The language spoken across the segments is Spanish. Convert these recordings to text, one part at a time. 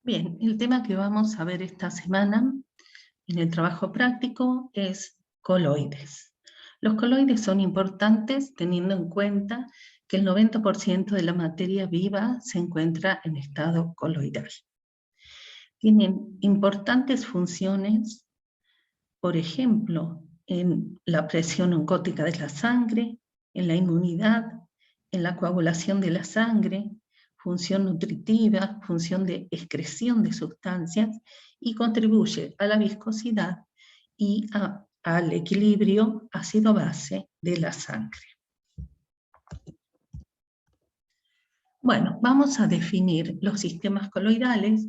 Bien, el tema que vamos a ver esta semana en el trabajo práctico es coloides. Los coloides son importantes teniendo en cuenta que el 90% de la materia viva se encuentra en estado coloidal. Tienen importantes funciones, por ejemplo, en la presión oncótica de la sangre, en la inmunidad, en la coagulación de la sangre, función nutritiva, función de excreción de sustancias, y contribuye a la viscosidad y al equilibrio ácido-base de la sangre. Bueno, vamos a definir los sistemas coloidales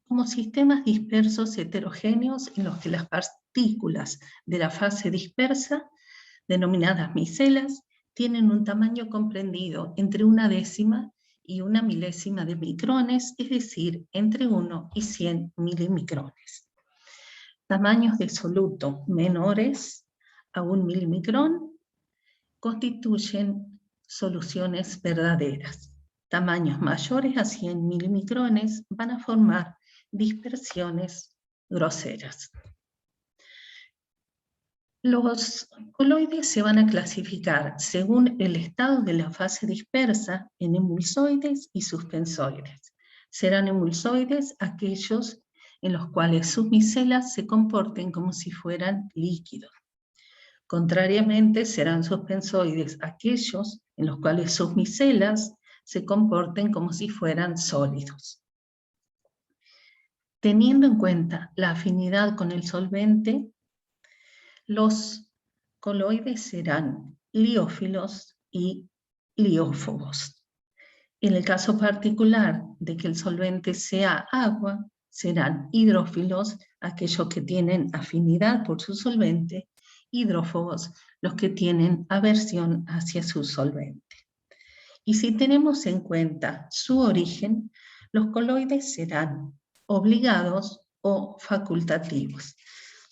como sistemas dispersos heterogéneos en los que las partículas de la fase dispersa, denominadas micelas, tienen un tamaño comprendido entre 1/10 y 1/1000 de micrones, es decir, entre 1 y 100 milimicrones. Tamaños de soluto menores a 1 milimicrón constituyen soluciones verdaderas. Tamaños mayores a 100 milimicrones van a formar dispersiones groseras. Los coloides se van a clasificar según el estado de la fase dispersa en emulsoides y suspensoides. Serán emulsoides aquellos en los cuales sus micelas se comporten como si fueran líquidos. Contrariamente, serán suspensoides aquellos en los cuales sus micelas se comporten como si fueran sólidos. Teniendo en cuenta la afinidad con el solvente, los coloides serán liófilos y liófobos. En el caso particular de que el solvente sea agua, serán hidrófilos, aquellos que tienen afinidad por su solvente, hidrófobos, los que tienen aversión hacia su solvente. Y si tenemos en cuenta su origen, los coloides serán obligados o facultativos.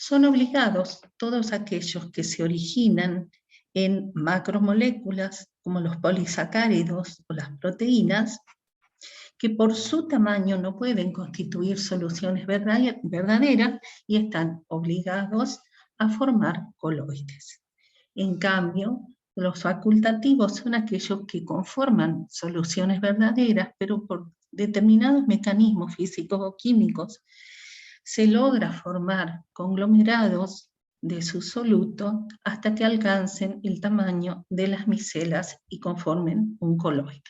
Son obligados todos aquellos que se originan en macromoléculas, como los polisacáridos o las proteínas, que por su tamaño no pueden constituir soluciones verdaderas y están obligados a formar coloides. En cambio, los facultativos son aquellos que conforman soluciones verdaderas, pero por determinados mecanismos físicos o químicos se logra formar conglomerados de su soluto hasta que alcancen el tamaño de las micelas y conformen un coloide.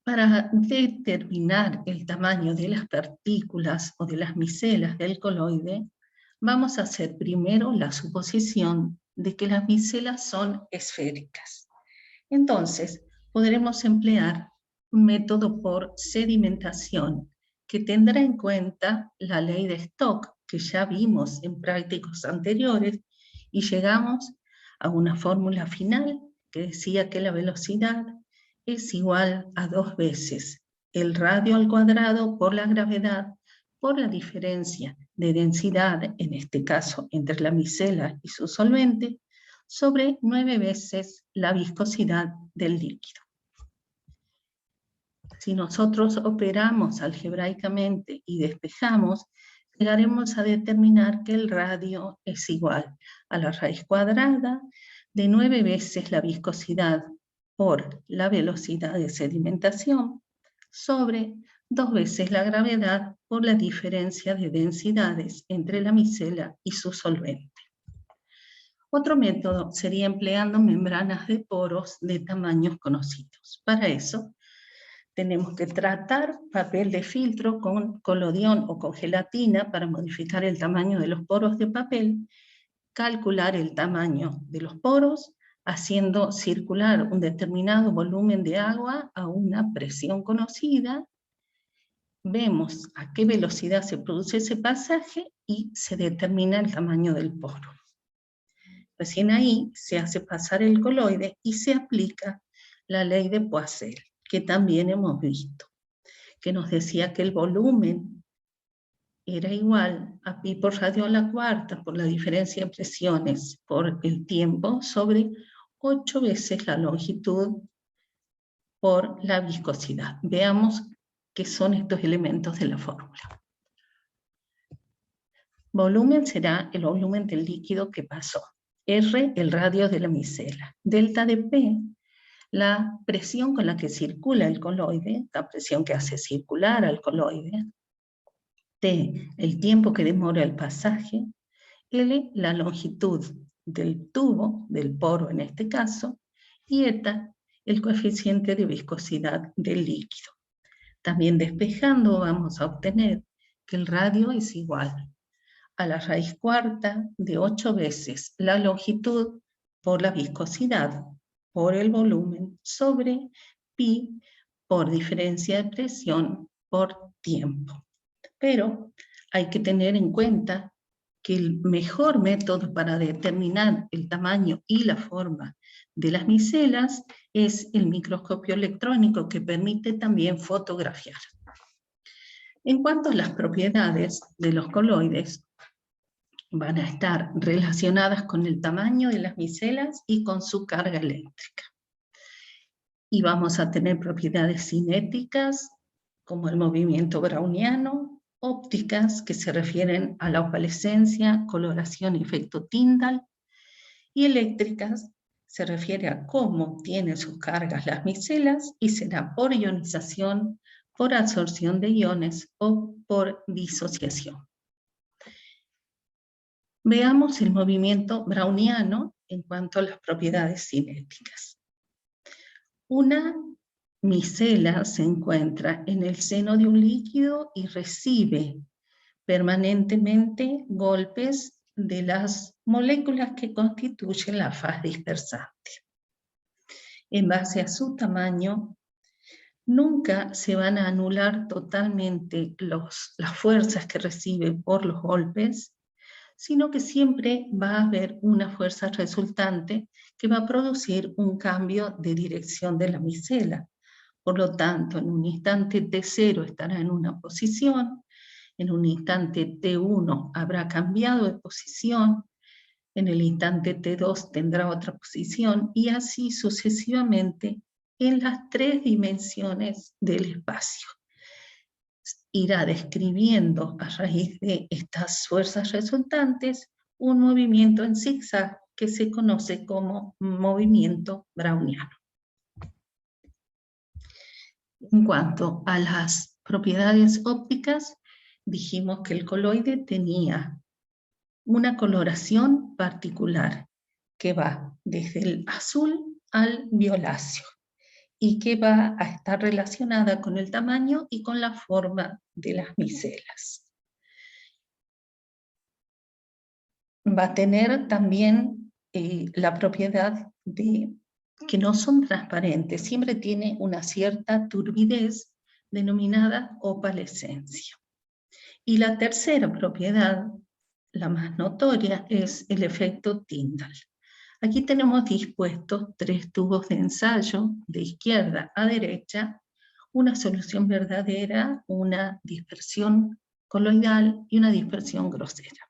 Para determinar el tamaño de las partículas o de las micelas del coloide, vamos a hacer primero la suposición de que las micelas son esféricas. Entonces, podremos emplear un método por sedimentación que tendrá en cuenta la ley de Stokes, que ya vimos en prácticos anteriores, y llegamos a una fórmula final que decía que la velocidad es igual a 2 veces el radio al cuadrado por la gravedad por la diferencia de densidad, en este caso entre la micela y su solvente, sobre 9 veces la viscosidad del líquido. Si nosotros operamos algebraicamente y despejamos, llegaremos a determinar que el radio es igual a la raíz cuadrada de 9 veces la viscosidad por la velocidad de sedimentación sobre 2 veces la gravedad por la diferencia de densidades entre la micela y su solvente. Otro método sería empleando membranas de poros de tamaños conocidos. Para eso, tenemos que tratar papel de filtro con colodión o con gelatina para modificar el tamaño de los poros de papel, calcular el tamaño de los poros, haciendo circular un determinado volumen de agua a una presión conocida. Vemos a qué velocidad se produce ese pasaje y se determina el tamaño del poro. Recién ahí se hace pasar el coloide y se aplica la ley de Poiseuille, que también hemos visto, que nos decía que el volumen era igual a pi por radio a la cuarta por la diferencia de presiones por el tiempo sobre 8 veces la longitud por la viscosidad. Veamos que son estos elementos de la fórmula. Volumen será el volumen del líquido que pasó. R, el radio de la micela. Delta de P, la presión con la que circula el coloide, la presión que hace circular al coloide. T, el tiempo que demora el pasaje. L, la longitud del tubo, del poro en este caso. Y eta, el coeficiente de viscosidad del líquido. También despejando vamos a obtener que el radio es igual a la raíz cuarta de 8 veces la longitud por la viscosidad, por el volumen, sobre pi por diferencia de presión por tiempo. Pero hay que tener en cuenta que el mejor método para determinar el tamaño y la forma de las micelas es el microscopio electrónico, que permite también fotografiar. En cuanto a las propiedades de los coloides, van a estar relacionadas con el tamaño de las micelas y con su carga eléctrica. Y vamos a tener propiedades cinéticas, como el movimiento browniano, ópticas, que se refieren a la opalescencia, coloración y efecto Tyndall, y eléctricas, se refiere a cómo tienen sus cargas las micelas, y será por ionización, por absorción de iones o por disociación. Veamos el movimiento browniano en cuanto a las propiedades cinéticas. Una micela se encuentra en el seno de un líquido y recibe permanentemente golpes de las moléculas que constituyen la faz dispersante. En base a su tamaño, nunca se van a anular totalmente las fuerzas que recibe por los golpes, sino que siempre va a haber una fuerza resultante que va a producir un cambio de dirección de la micela. Por lo tanto, en un instante T0 estará en una posición, en un instante T1 habrá cambiado de posición, en el instante T2 tendrá otra posición, y así sucesivamente en las 3 dimensiones del espacio. Irá describiendo a raíz de estas fuerzas resultantes un movimiento en zigzag que se conoce como movimiento browniano. En cuanto a las propiedades ópticas, dijimos que el coloide tenía una coloración particular que va desde el azul al violáceo, y que va a estar relacionada con el tamaño y con la forma de las micelas. Va a tener también la propiedad de que no son transparentes, siempre tiene una cierta turbidez denominada opalescencia. Y la tercera propiedad, la más notoria, es el efecto Tyndall. Aquí tenemos dispuestos 3 tubos de ensayo de izquierda a derecha, una solución verdadera, una dispersión coloidal y una dispersión grosera.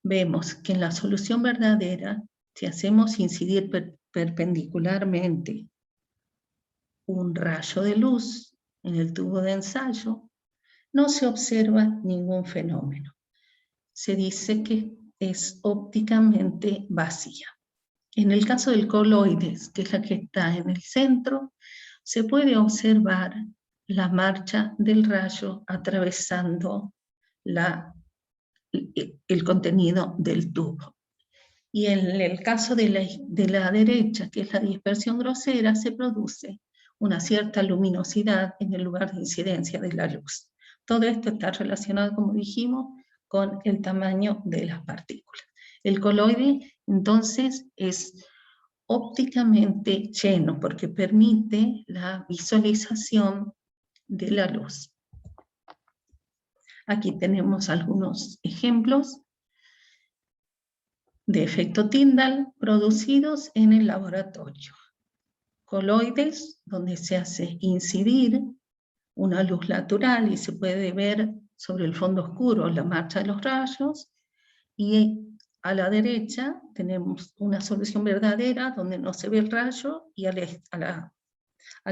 Vemos que en la solución verdadera, si hacemos incidir perpendicularmente un rayo de luz en el tubo de ensayo, no se observa ningún fenómeno. Se dice que es ópticamente vacía. En el caso del coloides, que es la que está en el centro, se puede observar la marcha del rayo atravesando el contenido del tubo. Y en el caso de la derecha, que es la dispersión grosera, se produce una cierta luminosidad en el lugar de incidencia de la luz. Todo esto está relacionado, como dijimos, con el tamaño de las partículas. El coloide, entonces, es ópticamente lleno porque permite la visualización de la luz. Aquí tenemos algunos ejemplos de efecto Tyndall producidos en el laboratorio. Coloides, donde se hace incidir una luz natural y se puede ver sobre el fondo oscuro la marcha de los rayos, y a la derecha tenemos una solución verdadera donde no se ve el rayo, y al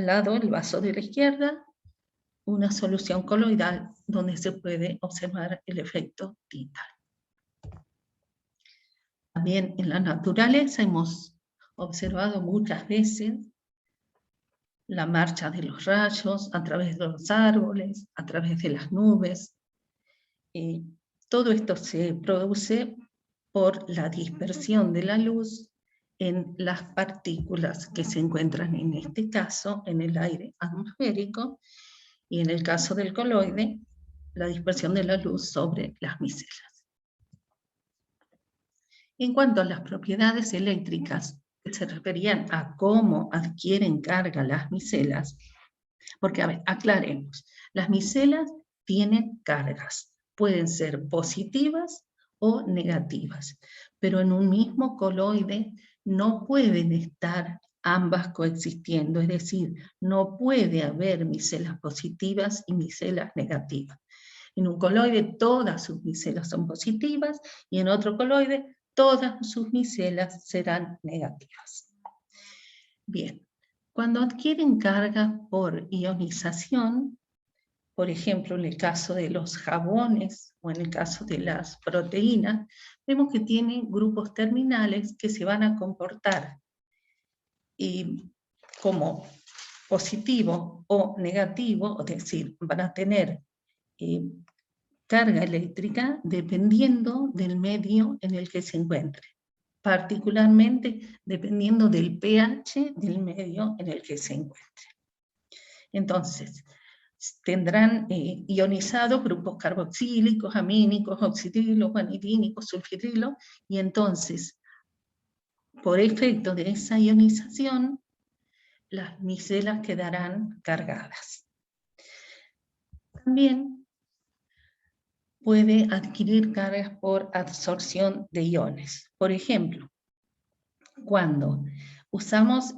lado el vaso de la izquierda una solución coloidal donde se puede observar el efecto Tyndall. También en la naturaleza hemos observado muchas veces la marcha de los rayos a través de los árboles, a través de las nubes. Todo esto se produce por la dispersión de la luz en las partículas que se encuentran en este caso en el aire atmosférico, y en el caso del coloide, la dispersión de la luz sobre las micelas. En cuanto a las propiedades eléctricas, que se referían a cómo adquieren carga las micelas, porque, a ver, aclaremos, las micelas tienen cargas, pueden ser positivas o negativas, pero en un mismo coloide no pueden estar ambas coexistiendo, es decir, no puede haber micelas positivas y micelas negativas. En un coloide todas sus micelas son positivas y en otro coloide todas sus micelas serán negativas. Bien, cuando adquieren carga por ionización, por ejemplo, en el caso de los jabones o en el caso de las proteínas, vemos que tienen grupos terminales que se van a comportar como positivo o negativo, es decir, van a tener carga eléctrica dependiendo del medio en el que se encuentre, particularmente dependiendo del pH del medio en el que se encuentre. Entonces, tendrán ionizados grupos carboxílicos, amínicos, oxidrilos, vanilínicos, sulfidrilos, y entonces, por efecto de esa ionización, las micelas quedarán cargadas. También puede adquirir cargas por absorción de iones. Por ejemplo, cuando usamos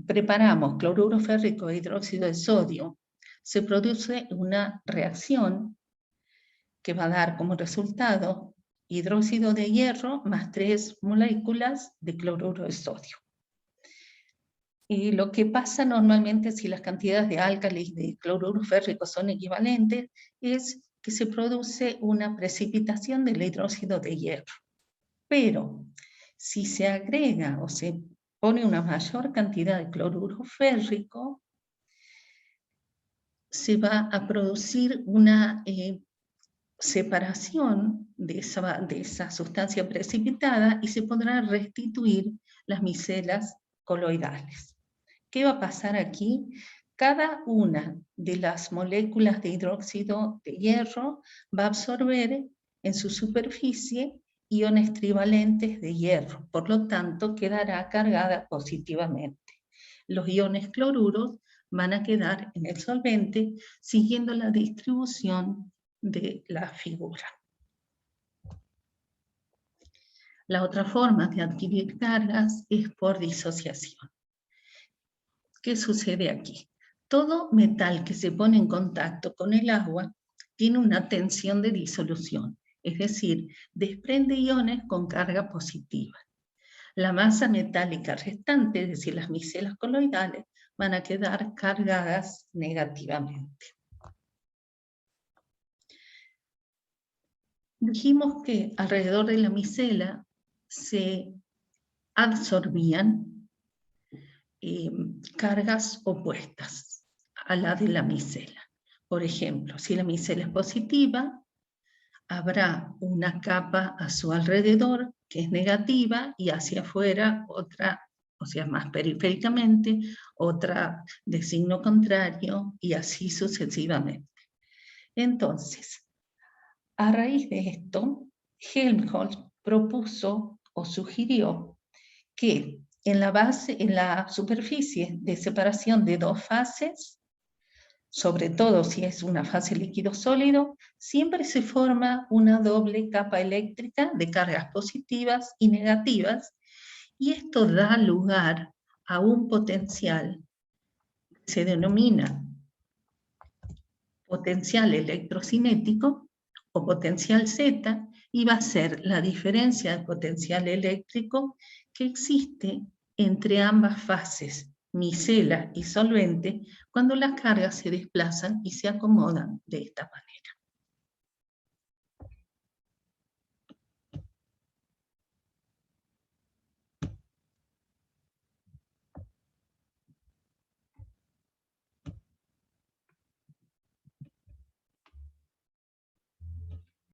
preparamos cloruro férrico e hidróxido de sodio, se produce una reacción que va a dar como resultado hidróxido de hierro más 3 moléculas de cloruro de sodio. Y lo que pasa normalmente si las cantidades de álcalis de cloruro férrico son equivalentes es que se produce una precipitación del hidróxido de hierro. Pero si se agrega o se pone una mayor cantidad de cloruro férrico, se va a producir una separación de esa sustancia precipitada y se podrán restituir las micelas coloidales. ¿Qué va a pasar aquí? Cada una de las moléculas de hidróxido de hierro va a absorber en su superficie iones trivalentes de hierro, por lo tanto quedará cargada positivamente. Los iones cloruros van a quedar en el solvente siguiendo la distribución de la figura. La otra forma de adquirir cargas es por disociación. ¿Qué sucede aquí? Todo metal que se pone en contacto con el agua tiene una tensión de disolución, es decir, desprende iones con carga positiva. La masa metálica restante, es decir, las micelas coloidales, van a quedar cargadas negativamente. Dijimos que alrededor de la micela se absorbían cargas opuestas a la de la micela. Por ejemplo, si la micela es positiva, habrá una capa a su alrededor que es negativa y hacia afuera otra, o sea, más periféricamente, otra de signo contrario y así sucesivamente. Entonces, a raíz de esto, Helmholtz propuso o sugirió que en la superficie de separación de dos fases, sobre todo si es una fase líquido-sólido, siempre se forma una doble capa eléctrica de cargas positivas y negativas, y esto da lugar a un potencial que se denomina potencial electrocinético o potencial Z, y va a ser la diferencia de potencial eléctrico que existe entre ambas fases micela y solvente cuando las cargas se desplazan y se acomodan de esta manera.